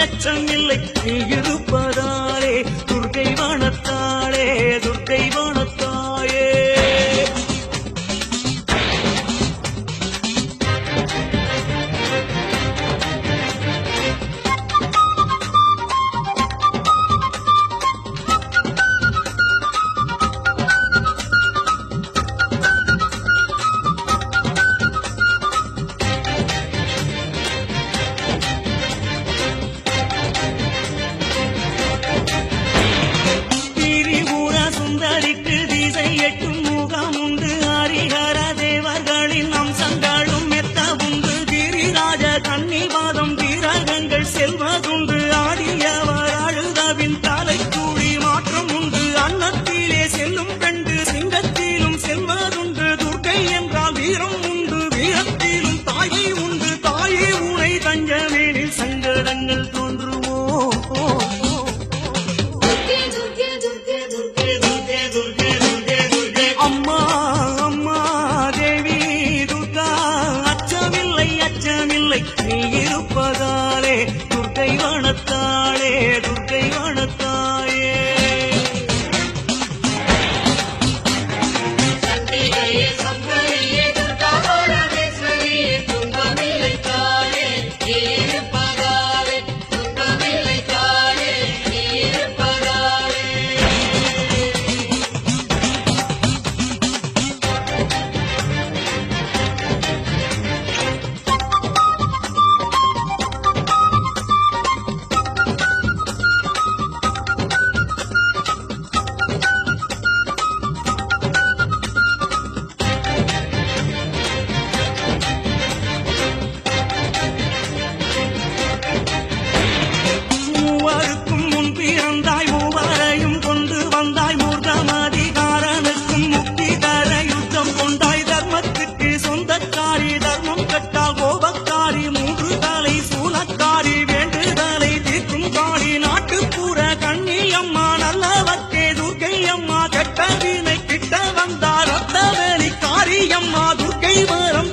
அச்சமில்லை நீ இருப்பதாலே துர்க்கை வனத்தாளே துர்க்கை வனத்தாயே கன்னிவாதம் வீரகங்கள் செல்வதுண்டு ஆடியவர் அழுதவின் தலை கூடி மாற்றம் உண்டு அன்னத்திலே செல்லும் கண்டு சிங்கத்திலும் செல்வதுண்டு துர்க்கை என்றால் வீரம் உண்டு வீரத்திலும் தாயை உண்டு தாயே உனை தஞ்சமேனில் சங்கடங்கள் தோன்றுமோ அம்மா அம்மா தேவி துர்கா அச்சமில்லை அச்சமில்லை நீ இருப்பதாலே துர்க்கை வனத்தாளே துர்க்கை வனத்தாயே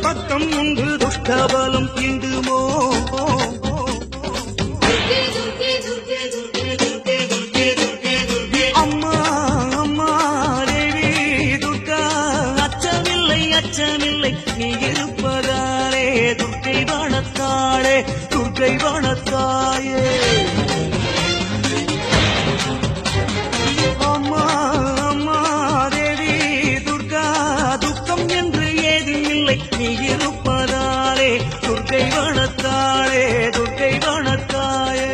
பக்கம் உண்டு துஷ்டபலம் தீண்டுமோ அம்மா அம்மா தேவி துர்கா அச்சமில்லை அச்சமில்லை நீ இருப்பதாலே துர்க்கை வனத்தாளே துர்க்கை வனத்தாயே அம்மா அம்மா தேவி துர்கா துக்கம் என்று ஏதுமில்லை நீ இருப்பதாலே துர்க்கை வனத்தாளே துர்க்கை வனத்தாயே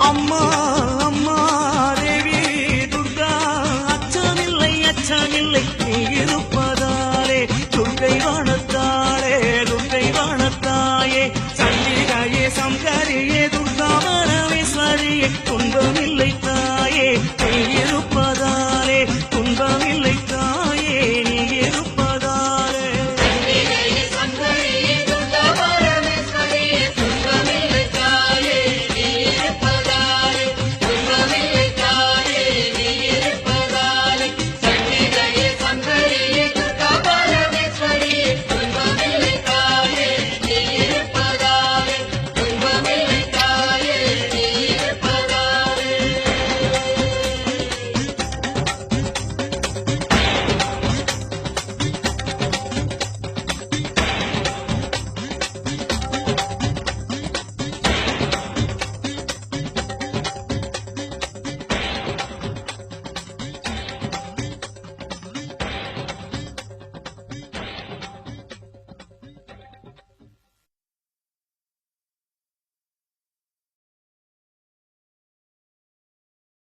அம்மா அம்மா தேவி துர்கா அச்சமில்லை அச்சமில்லை நீ இருப்ப